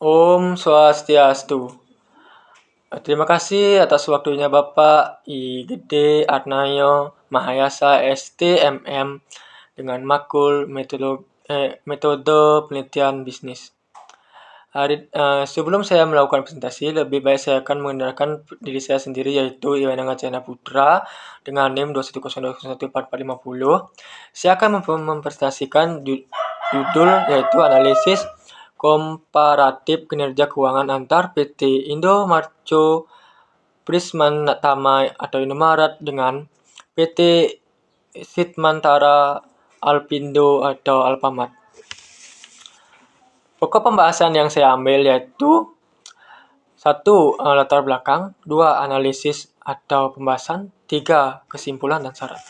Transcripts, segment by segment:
Om Swastiastu. Terima kasih atas waktunya Bapak I Gede Arnayo Mahayasa STMM dengan makul metode penelitian bisnis. Sebelum saya melakukan presentasi, lebih baik saya akan mengenalkan diri saya sendiri, yaitu Iwana Ngacana Putra dengan NIM 210014450. Saya akan mempresentasikan judul yaitu analisis komparatif kinerja keuangan antar PT Indomarco Prismantama atau Indomaret dengan PT Sitmantara Alpindo atau Alfamart. Pokok pembahasan yang saya ambil yaitu 1. Latar belakang, 2. Analisis atau pembahasan, 3. Kesimpulan dan saran.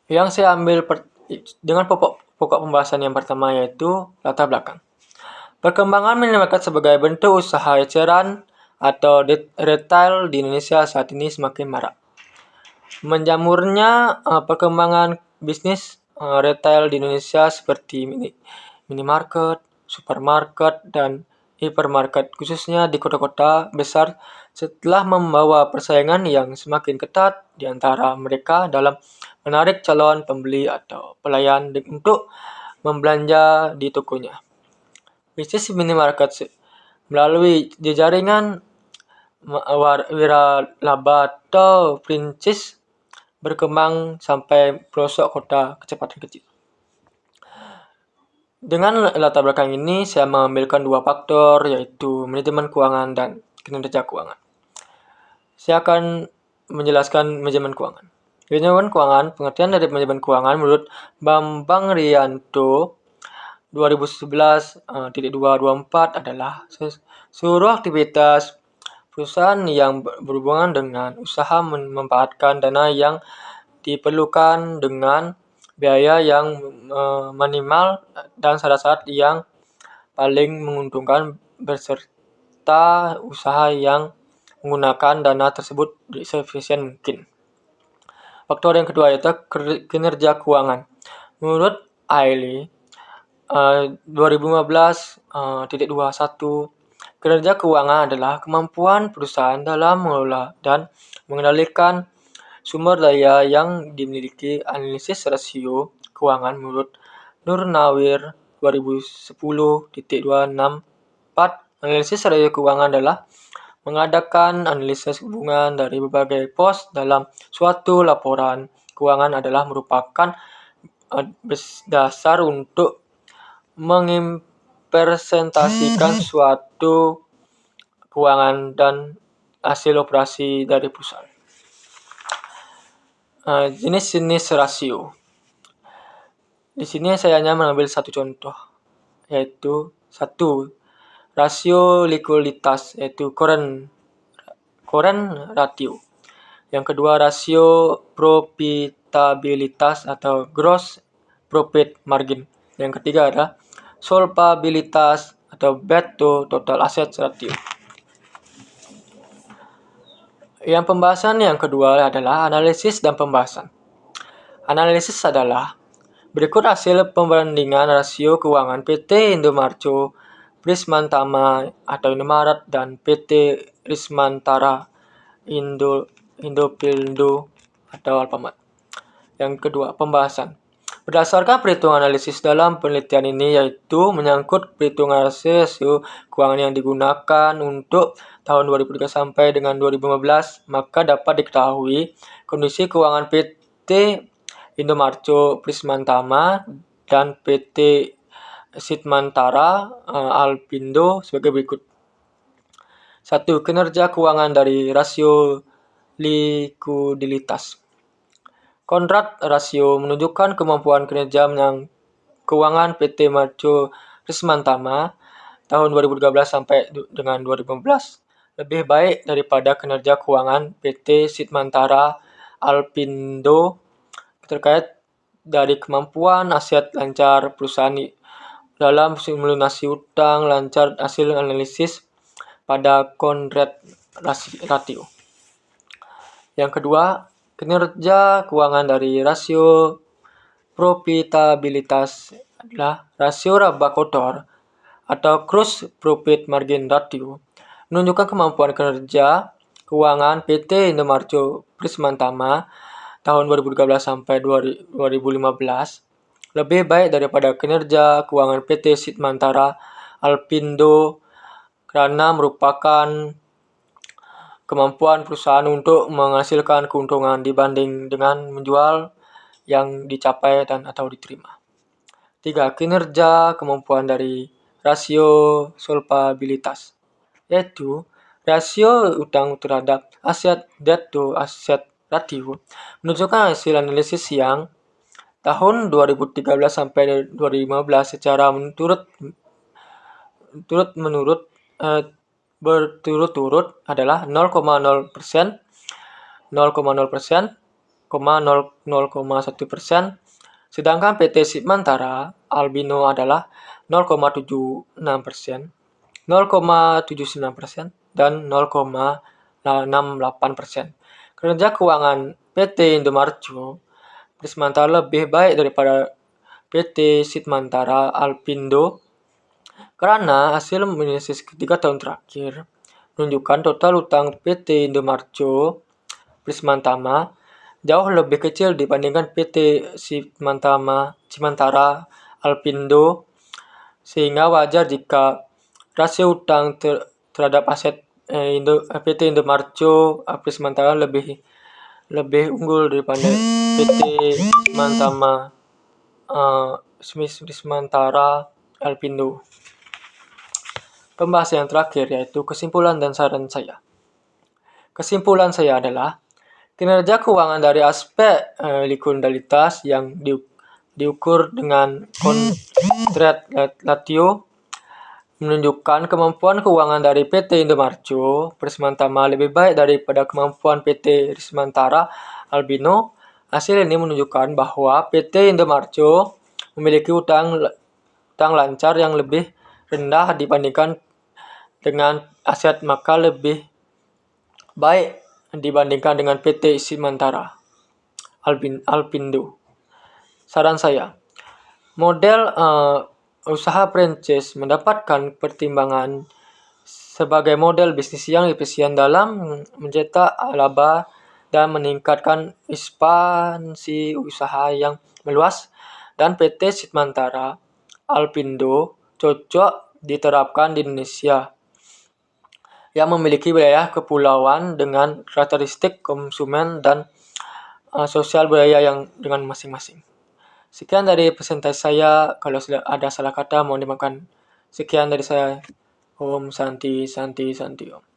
Yang saya ambil dengan pokok pembahasan yang pertama yaitu latar belakang. Perkembangan minimarket sebagai bentuk usaha eceran atau retail di Indonesia saat ini semakin marak. Menjamurnya perkembangan bisnis retail di Indonesia seperti minimarket, supermarket, dan hipermarket, khususnya di kota-kota besar, setelah membawa persaingan yang semakin ketat di antara mereka dalam menarik calon pembeli atau pelayan untuk membelanja di tokonya. Bisnis minimarket melalui jaringan wiralaba atau franchise berkembang sampai pelosok kota kecepatan kecil. Dengan latar belakang ini, saya mengambilkan dua faktor, yaitu manajemen keuangan dan kinerja keuangan. Saya akan menjelaskan manajemen keuangan. Manajemen keuangan, pengertian dari manajemen keuangan menurut Bambang Rianto 2011.224 adalah seluruh aktivitas perusahaan yang berhubungan dengan usaha memanfaatkan dana yang diperlukan dengan biaya yang minimal dan syarat-syarat yang paling menguntungkan beserta usaha yang menggunakan dana tersebut seefisien mungkin. Faktor yang kedua yaitu kinerja keuangan. Menurut Ailey 2015.21, kinerja keuangan adalah kemampuan perusahaan dalam mengelola dan mengendalikan sumber daya yang dimiliki. Analisis rasio keuangan menurut Nurnawir 2010.264, analisis rasio keuangan adalah mengadakan analisis hubungan dari berbagai pos dalam suatu laporan keuangan adalah merupakan dasar untuk mengimpresentasikan suatu keuangan dan hasil operasi dari perusahaan. Jenis-jenis rasio. Di sini saya hanya mengambil satu contoh, yaitu 1. Rasio likuiditas, yaitu current ratio. Yang kedua, rasio profitabilitas atau gross profit margin. Yang ketiga adalah solvabilitas atau debt to total assets ratio. Yang pembahasan yang kedua adalah analisis dan pembahasan. Analisis adalah berikut hasil pembandingan rasio keuangan PT Indomarco Prismantama atau Indomaret dan PT Rismantara Indopildo atau Alfamart. Yang kedua, pembahasan. Berdasarkan perhitungan analisis dalam penelitian ini, yaitu menyangkut perhitungan rasio keuangan yang digunakan untuk tahun 2003 sampai dengan 2015, maka dapat diketahui kondisi keuangan PT Indomarco Prismantama dan PT Sitmantara Alpindo sebagai berikut. 1. Kinerja keuangan dari rasio likuiditas. Kontrak rasio menunjukkan kemampuan kinerja keuangan PT Marco Prismantama tahun 2013 sampai dengan 2015 lebih baik daripada kinerja keuangan PT Sitmantara Alpindo terkait dari kemampuan aset lancar perusahaan dalam melunasi utang lancar hasil analisis pada kontrak ratio. Yang kedua, kinerja keuangan dari rasio profitabilitas adalah rasio laba kotor atau gross profit margin ratio, menunjukkan kemampuan kinerja keuangan PT Indomaret Prismantama tahun 2013 sampai 2015 lebih baik daripada kinerja keuangan PT Sitmantara Alpindo karena merupakan kemampuan perusahaan untuk menghasilkan keuntungan dibanding dengan menjual yang dicapai dan atau diterima. 3. Kinerja kemampuan dari rasio solvabilitas, yaitu rasio utang terhadap aset debt to asset ratio, menunjukkan hasil analisis yang tahun 2013 sampai 2015 secara berturut-turut adalah 0,0%, 0,0%, 0,1%, sedangkan PT Sitmantara Alpindo adalah 0,76%, 0,79%, dan 0,68%. Kinerja keuangan PT Indomaret Prismantara lebih baik daripada PT Sitmantara Alpindo karena hasil analisis ketiga tahun terakhir menunjukkan total utang PT Indomaret Prismantama jauh lebih kecil dibandingkan PT Sitmantara Alpindo, sehingga wajar jika rasio utang terhadap aset PT Indomaret Prismantara lebih unggul daripada PT Prismantara Alpindo. Pembahasan yang terakhir yaitu kesimpulan dan saran saya. Kesimpulan saya adalah kinerja keuangan dari aspek likuiditas yang diukur dengan contract ratio menunjukkan kemampuan keuangan dari PT Indomaret Prismantama lebih baik daripada kemampuan PT Sitmantara Alpindo. Hasil ini menunjukkan bahwa PT Indomaret memiliki utang lancar yang lebih rendah dibandingkan dengan aset, maka lebih baik dibandingkan dengan PT Sitmantara Alpindo. Saran saya, model usaha franchise mendapatkan pertimbangan sebagai model bisnis yang efisien dalam mencetak laba dan meningkatkan ekspansi usaha yang meluas, dan PT Sitmantara Alpindo cocok diterapkan di Indonesia yang memiliki wilayah kepulauan dengan karakteristik konsumen dan sosial budaya yang dengan masing-masing. Sekian dari presentasi saya. Kalau ada salah kata mohon dimaafkan. Sekian dari saya. Om Santi Santi Santi Om.